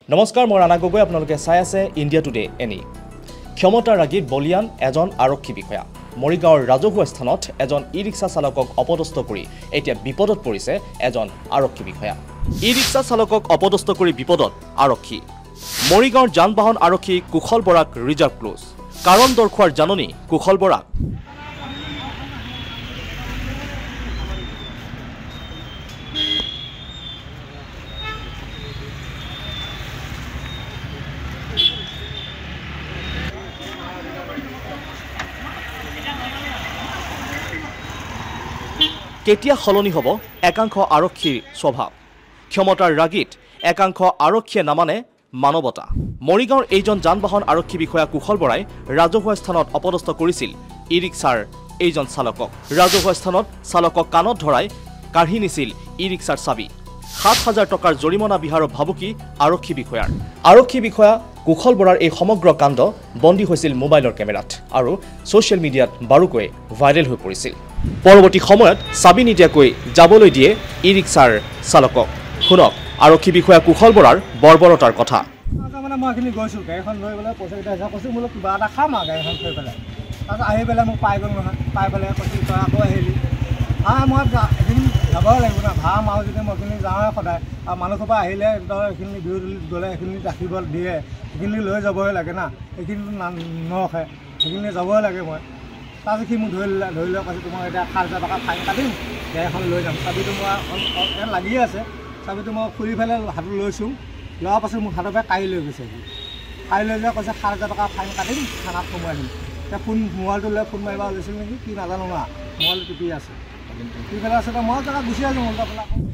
নমস্কাৰ মই ৰাণা গগৈ আপোনালোকে চাই আছে ইণ্ডিয়া টুডে এনি ক্ষমতাৰ ৰাগীত বলিয়ান এজন আৰক্ষী বিষয়া মৰিগাঁৱৰ ৰাজহুৱা স্থানত এজন ই-ৰিক্সা চালকক অপদস্থ কৰি এতিয়া বিপদত পৰিছে এজন আৰক্ষী বিষয়া ই-ৰিক্সা চালকক অপদস্থ কৰি বিপদত আৰক্ষী মৰিগাঁৱৰ যান-বাহন আৰক্ষী কুশল বৰাক ৰিজাৰ্ভ ক্লোজ কাৰণ দৰখুৱাৰ জাননী কুশল বৰাক কেতিয়া সলনি হ'ব একাংশ আৰক্ষীৰ স্বভাৱ ক্ষমতাৰ ৰাগীত একাংশ আৰক্ষীয়ে নামানে মানৱতা মৰিগাঁৱৰ এইজন যান-বাহন আৰক্ষী বিষয়া কুশল বৰাই ৰাজহুৱা স্থানত অপদস্থ কৰিছিল ই-ৰিক্সাৰ এইজন চালকক ৰাজহুৱা স্থানত চালকক কাণত ধৰাই কাঢ়ি নিছিল ই-ৰিক্সাৰ চাবি ৭,০০০ টকাৰ জৰিমনা বিহাৰৰ ভাবুকি আৰক্ষী বিষয়া কুশল বৰাৰ এই সমগ্ৰ কাণ্ড বন্দী হৈছিল মোবাইলৰ কেমেৰাত আৰু ছ'চিয়েল মিডিয়াত বাৰুকৈ ভাইৰেল হৈ পৰিছিল পৰৱৰ্তী সময়ত চাবি নিদিয়াকৈ যাবলৈ দিয়ে ই-ৰিক্সাৰ চালকক শুনক আৰক্ষী বিষয়া কুশল বৰাৰ বৰ্বৰতাৰ কথা মানে মই এইখিনি গৈছোঁ গাড়ীখন লৈ পেলাই পইচাকেইটা হিচাপ কৈছোঁ বোলো কিবা এটা খাম আৰু গাড়ীখন থৈ পেলাই তাৰপিছত আহি পেলাই মোক পাই গ'ল নহয় পাই পেলাই কৈছোঁ তই আকৌ আহিলি মই এদিন যাবই লাগিব না ভাড়া মাৰো যদি মই এইখিনি যাওঁহে সদায় আৰু মানুহৰপৰা আহিলে তই এইখিনি বিৰোধী গ'লে এইখিনি ৰাখিব দিয়ে সেইখিনি লৈ যাবই লাগে না এইখিনিতো নৰখে সেইখিনি যাবই লাগে মই তাৰপিছত সি মোক ধৰি লৈ কৈছোঁ মই এতিয়া ৭,০০০ টকা ফাইন কাটিম গাড়ীখন লৈ যাম চাবিটো মই ইয়াত লাগিয়ে আছে চাবিটো মই খুলি পেলাই হাতত লৈছোঁ লোৱাৰ পাছত মোক হাতৰ পৰা কাঢ়ি লৈ গৈছে কাঢ়ি লৈ যোৱা কৈছে ৭,০০০ টকা ফাইন কাটিম থানাত সোমোৱাই দিম এতিয়া মোবাইলটো লৈ ফোন মাৰিব লৈছিল নেকি কি নাজানো না মোবাইলটো টিপি আছে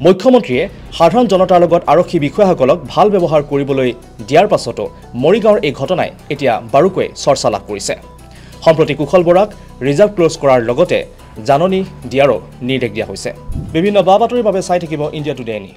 মুখ্যমন্ত্ৰীয়ে সাধাৰণ জনতাৰ লগত আৰক্ষী বিষয়াসকলক ভাল ব্যৱহাৰ কৰিবলৈ দিয়াৰ পাছতো মৰিগাঁৱৰ এই ঘটনাই এতিয়া বাৰুকৈ চৰ্চা লাভ কৰিছে সম্প্ৰতি কুশল বৰাক ৰিজাৰ্ভ ক্লোজ কৰাৰ লগতে জাননী দিয়াৰো নিৰ্দেশ দিয়া হৈছে বিভিন্ন বা বাতৰিৰ বাবে চাই থাকিব ইণ্ডিয়া টুডে এনি